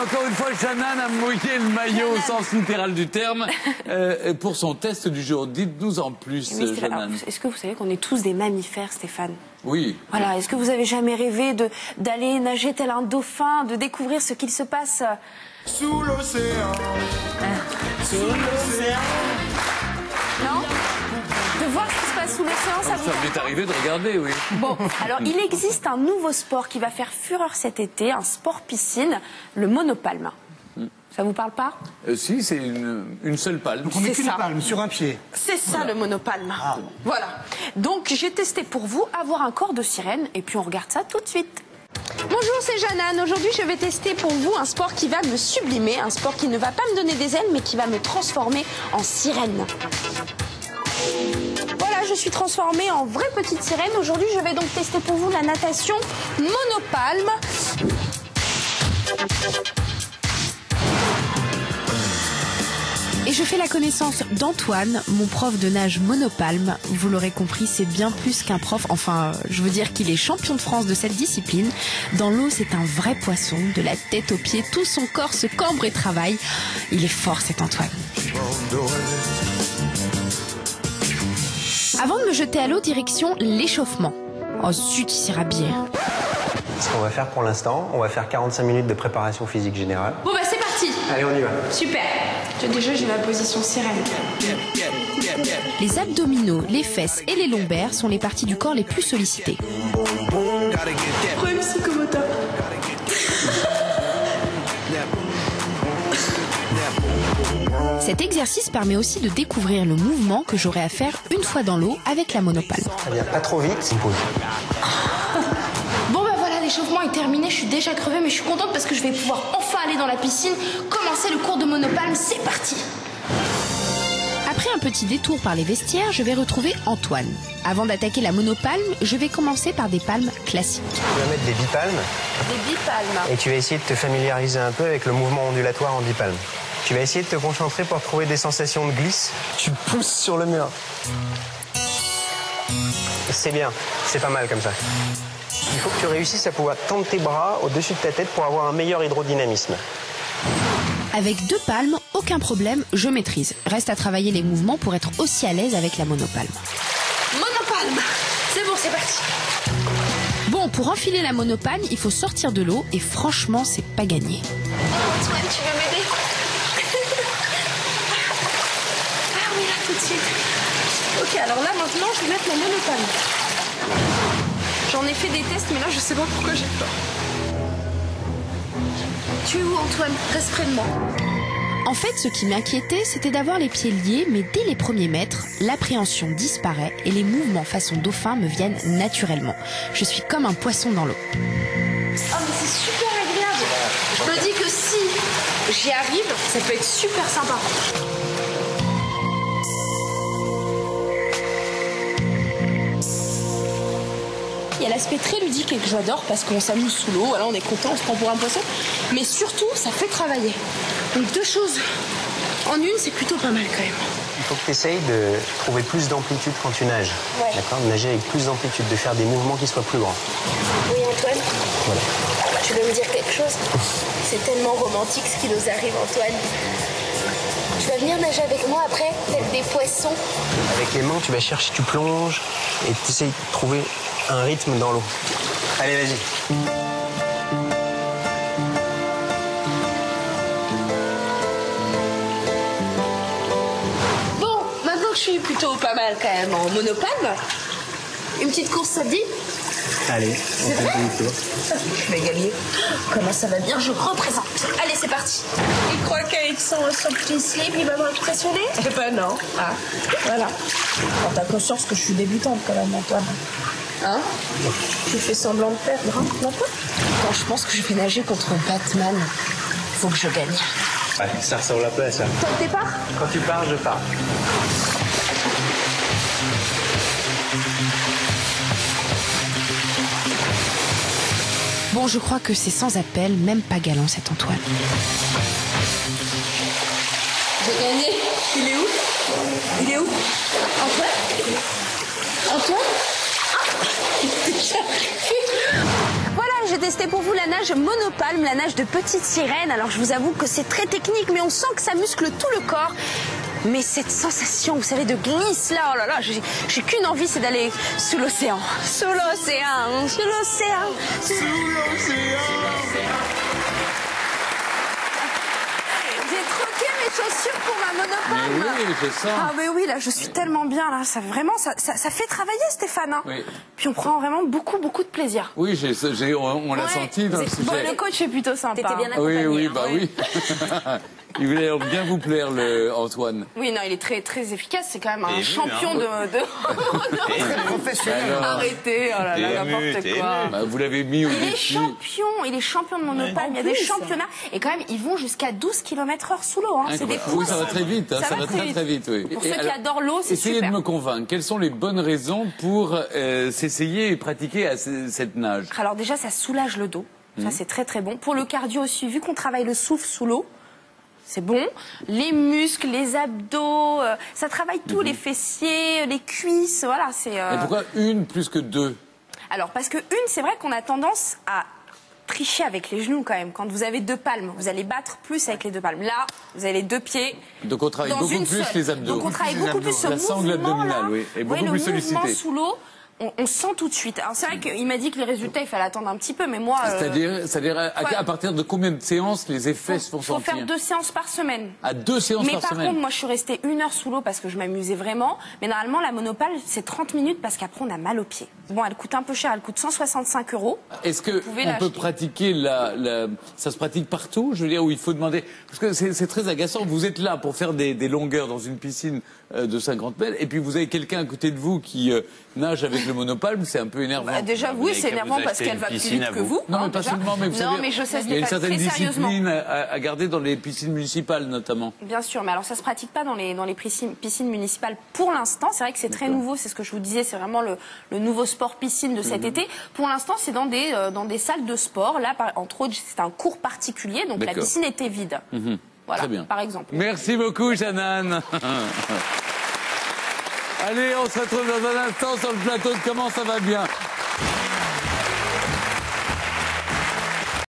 encore une fois, Shannon a mouillé le maillot au sens littéral du terme pour son test du jour. Dites-nous en plus, Shannon. Est-ce que vous savez qu'on est tous des mammifères, Stéphane? Oui. Voilà. Est-ce que vous avez jamais rêvé d'aller nager tel un dauphin, de découvrir ce qu'il se passe sous l'océan? Sous l'océan. Non? De voir ce qui se passe sous l'océan, ça vous... Ça m'est arrivé de regarder, oui. Bon, alors il existe un nouveau sport qui va faire fureur cet été, un sport piscine, le monopalme. Ça vous parle pas? Si, c'est une seule palme. Donc on met qu'une palme sur un pied. C'est ça le monopalme. Ah. Voilà. Donc j'ai testé pour vous avoir un corps de sirène et puis on regarde ça tout de suite. Bonjour, c'est Jeannane. Aujourd'hui, je vais tester pour vous un sport qui va me sublimer, un sport qui ne va pas me donner des ailes, mais qui va me transformer en sirène. Voilà, je suis transformée en vraie petite sirène. Aujourd'hui, je vais donc tester pour vous la natation monopalme. Et je fais la connaissance d'Antoine, mon prof de nage monopalme. Vous l'aurez compris, c'est bien plus qu'un prof. Enfin, je veux dire qu'il est champion de France de cette discipline. Dans l'eau, c'est un vrai poisson. De la tête aux pieds, tout son corps se cambre et travaille. Il est fort, cet Antoine. Avant de me jeter à l'eau, direction l'échauffement. Oh zut, il s'est rhabillé. Ce qu'on va faire pour l'instant, on va faire 45 minutes de préparation physique générale. Bon bah c'est parti. Allez, on y va. Super. Déjà j'ai ma position sirène. Les abdominaux, les fesses et les lombaires sont les parties du corps les plus sollicitées. Problème psychomoteur. Cet exercice permet aussi de découvrir le mouvement que j'aurai à faire une fois dans l'eau avec la monopalme. Ça vient pas trop vite, pause. Bon bah voilà, l'échauffement est terminé, je suis déjà crevée mais je suis contente parce que je vais pouvoir enfin aller dans la piscine, commencer le cours de monopalme, c'est parti. Après un petit détour par les vestiaires, je vais retrouver Antoine. Avant d'attaquer la monopalme, je vais commencer par des palmes classiques. Tu vas mettre des bipalmes. Des bipalmes. Et tu vas essayer de te familiariser un peu avec le mouvement ondulatoire en bipalme. Tu vas essayer de te concentrer pour trouver des sensations de glisse. Tu pousses sur le mur. C'est bien, c'est pas mal comme ça. Il faut que tu réussisses à pouvoir tendre tes bras au-dessus de ta tête pour avoir un meilleur hydrodynamisme. Avec 2 palmes, aucun problème, je maîtrise. Reste à travailler les mouvements pour être aussi à l'aise avec la monopalme. Monopalme! C'est bon, c'est parti. Bon, pour enfiler la monopalme, il faut sortir de l'eau et franchement, c'est pas gagné. Antoine, tu veux m'aider? Ah oui, là, tout de suite. Ok, alors là, maintenant, je vais mettre la monopalme. J'en ai fait des tests, mais là, je sais pas pourquoi j'ai peur. Tu es où, Antoine? Reste près de moi. En fait, ce qui m'inquiétait, c'était d'avoir les pieds liés, mais dès les premiers mètres, l'appréhension disparaît et les mouvements façon dauphin me viennent naturellement. Je suis comme un poisson dans l'eau. Oh, mais c'est super agréable. Je me dis que si j'y arrive, ça peut être super sympa. Il y a l'aspect très ludique et que j'adore parce qu'on s'amuse sous l'eau, voilà, on est content, on se prend pour un poisson. Mais surtout, ça fait travailler. Donc 2 choses en une, c'est plutôt pas mal quand même. Il faut que tu essayes de trouver plus d'amplitude quand tu nages. Ouais. D'accord? De nager avec plus d'amplitude, de faire des mouvements qui soient plus grands. Oui, Antoine, Voilà. tu veux me dire quelque chose? C'est tellement romantique ce qui nous arrive, Antoine. Tu vas venir nager avec moi après, tel des poissons. Avec les mains, tu vas chercher, tu plonges et tu essayes de trouver un rythme dans l'eau. Allez, vas-y. Bon, maintenant que je suis plutôt pas mal quand même en monopalme, une petite course, ça te dit? Allez, on fait le tour. Je vais gagner. Comment ça va bien? Je représente. Allez, c'est parti. Il croit qu'avec son petit slip, il va m'impressionner? Eh ben non. Ah, voilà. Alors, t'as conscience que je suis débutante quand même, Antoine. Hein? Tu fais semblant de perdre, hein, Antoine? Quand je pense que je vais nager contre Batman, faut que je gagne. Ouais, ça ressemble un peu à ça. Toi, au départ? Quand tu pars, je pars. Bon, je crois que c'est sans appel, même pas galant cet Antoine. J'ai gagné. Il est où? Il est où? Antoine? Antoine? Ah, voilà, j'ai tester pour vous la nage monopalme, la nage de petite sirène. Alors je vous avoue que c'est très technique, mais on sent que ça muscle tout le corps. Mais cette sensation, vous savez, de glisse là, oh là là, j'ai qu'une envie, c'est d'aller sous l'océan. Sous l'océan, sous l'océan. Sous l'océan. J'ai troqué mes chaussures pour ma monopalme. Mais oui, je sens. Ah mais oui, là, je suis tellement bien là. Ça vraiment, ça fait travailler, Stéphane. Hein. Oui. Puis on prend vraiment beaucoup de plaisir. Oui, on l'a senti dans le sujet. Bon, le coach est plutôt sympa. T'étais bien accompagné. Oui, hein. bah oui. Il voulait bien vous plaire, Antoine. Oui, non, il est très efficace. C'est quand même un T'es champion ému, de... Professionnel. Alors, Arrêtez, oh là là, n'importe quoi. bah, vous l'avez mis au Il est défi. il est champion de monopalme, il y a des championnats. Et quand même, ils vont jusqu'à 12 km/h sous l'eau. Hein. C'est des Oui, ça va poissons. très vite. Hein, ça va très vite, oui. Pour Et ceux qui alors, adorent l'eau, c'est essayez super. de me convaincre. Quelles sont les bonnes raisons pour s'essayer et pratiquer à cette nage? Alors déjà, ça soulage le dos. Ça, c'est très bon. Pour le cardio aussi, vu qu'on travaille le souffle sous l'eau, c'est bon. Les muscles, les abdos, ça travaille tout, les fessiers, les cuisses, voilà. Et pourquoi une plus que deux? Alors, parce que c'est vrai qu'on a tendance à tricher avec les genoux quand même. Quand vous avez deux palmes, vous allez battre plus avec les deux palmes. Là, vous avez les deux pieds. Donc on travaille dans beaucoup une plus seule. les abdos. Donc on travaille beaucoup plus ce La sangle mouvement-là. abdominale, oui, est beaucoup le plus sollicitée. mouvement sous l'eau. On sent tout de suite. Alors c'est vrai qu'il m'a dit que les résultats, il fallait attendre un petit peu, mais moi... C'est-à-dire à partir de combien de séances les effets se font Il faut sentir? faire 2 séances par semaine. À 2 séances Mais par par semaine. contre, moi, je suis restée 1 heure sous l'eau parce que je m'amusais vraiment. Mais normalement, la monopale, c'est 30 minutes parce qu'après, on a mal aux pieds. Bon, elle coûte un peu cher, elle coûte 165 €. Est-ce que pouvez on peut l'acheter. pratiquer ça se pratique partout? Je veux dire, où il faut demander, parce que c'est très agaçant. Vous êtes là pour faire des longueurs dans une piscine de 50 mètres, et puis vous avez quelqu'un à côté de vous qui nage avec le monopalme, c'est un peu énervant. Bah, déjà, oui, c'est énervant parce qu'elle va plus vite que vous. Non, hein, mais pas déjà. seulement, mais vous non, savez, mais je sais, il y a une certaine très sérieusement. discipline à garder dans les piscines municipales, notamment. Bien sûr, mais alors ça se pratique pas dans les piscines municipales pour l'instant. C'est vrai que c'est très nouveau, c'est ce que je vous disais, c'est vraiment le nouveau sport piscine de cet été. Pour l'instant, c'est dans des salles de sport. Là, entre autres, c'est un cours particulier, donc la D'accord. piscine était vide. Voilà, Très bien. par exemple. Merci beaucoup, Jeanne. Allez, on se retrouve dans un instant sur le plateau de Comment ça va bien.